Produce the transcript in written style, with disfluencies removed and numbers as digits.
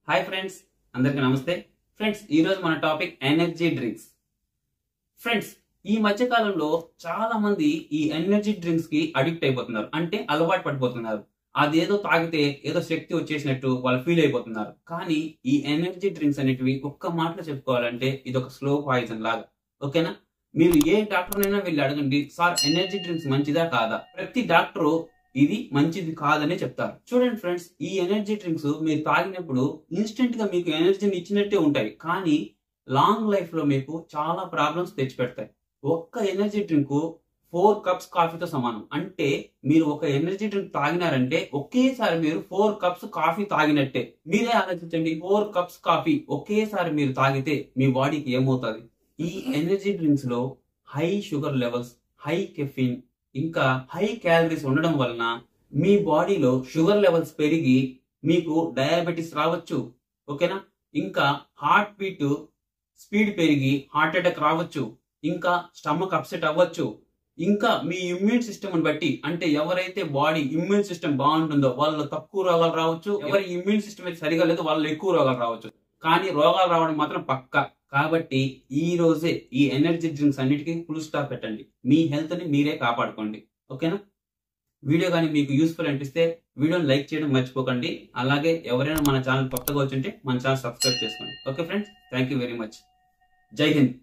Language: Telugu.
హాయ్ ఫ్రెండ్స్, అందరికీ నమస్తే. ఫ్రెండ్స్, ఈరోజు మన టాపిక్ ఎనర్జీ డ్రింక్స్. ఫ్రెండ్స్, ఈ మధ్య కాలంలో చాలా మంది ఈ ఎనర్జీ డ్రింక్స్ కి అడిక్ట్ అయిపోతున్నారు, అంటే అలవాటు పడిపోతున్నారు. అదేదో తాగితే ఏదో శక్తి వచ్చేసినట్టు వాళ్ళు ఫీల్ అయిపోతున్నారు. కానీ ఈ ఎనర్జీ డ్రింక్స్ అనేటివి ఒక్క మాటలో చెప్పుకోవాలంటే ఇది ఒక స్లో పాయిజన్ లాగా. ఓకేనా? మీరు ఏ డాక్టర్ అయినా వెళ్ళి అడగండి, సార్ ఎనర్జీ డ్రింక్స్ మంచిదా కాదా? ప్రతి డాక్టరు ఇది మంచిది కాదని చెప్తారు. చూడండి ఫ్రెండ్స్, ఈ ఎనర్జీ డ్రింక్స్ మీరు తాగినప్పుడు ఇన్స్టెంట్ గా మీకు ఎనర్జీని ఇచ్చినట్టే ఉంటాయి, కానీ లాంగ్ లైఫ్ లో మీకు చాలా ప్రాబ్లమ్స్ తెచ్చిపెడతాయి. ఒక్క ఎనర్జీ డ్రింక్ 4 కప్స్ కాఫీతో సమానం. అంటే మీరు ఒక ఎనర్జీ డ్రింక్ తాగినారంటే ఒకేసారి మీరు 4 కప్స్ కాఫీ తాగినట్టే. మీరే ఆలోచించండి, 4 కప్స్ కాఫీ ఒకేసారి మీరు తాగితే మీ బాడీకి ఏమవుతుంది? ఈ ఎనర్జీ డ్రింక్స్ లో high sugar levels, high caffeine, ఇంకా హై క్యాలరీస్ ఉండడం వలన మీ బాడీలో షుగర్ లెవెల్స్ పెరిగి మీకు డయాబెటిస్ రావచ్చు. ఓకేనా? ఇంకా హార్ట్ బీట్ స్పీడ్ పెరిగి హార్ట్ అటాక్ రావచ్చు. ఇంకా స్టమక్ అప్సెట్ అవ్వచ్చు. ఇంకా మీ ఇమ్యూన్ సిస్టమ్ బట్టి, అంటే ఎవరైతే బాడీ ఇమ్యూన్ సిస్టమ్ బాగుంటుందో వాళ్ళు తక్కువ రోగాలు రావచ్చు, ఎవరి ఇమ్యూన్ సిస్టమ్ అయితే సరిగా లేదో వాళ్ళు ఎక్కువ రోగాలు రావచ్చు. కానీ రోగాలు రావడం మాత్రం పక్కా. కాబట్టి ఈ రోజే ఈ ఎనర్జీ డ్రింక్స్ అన్నిటికీ ఫుల్ స్టాప్ పెట్టండి. మీ హెల్త్ ని మీరే కాపాడుకోండి. ఓకేనా? వీడియో కానీ మీకు యూస్ఫుల్ అనిపిస్తే వీడియోని లైక్ చేయడం మర్చిపోకండి. అలాగే ఎవరైనా మన ఛానల్ కొత్తగా వచ్చుంటే మన ఛానల్ సబ్స్క్రైబ్ చేసుకోండి. Okay friends, thank you very much. జై హింద్.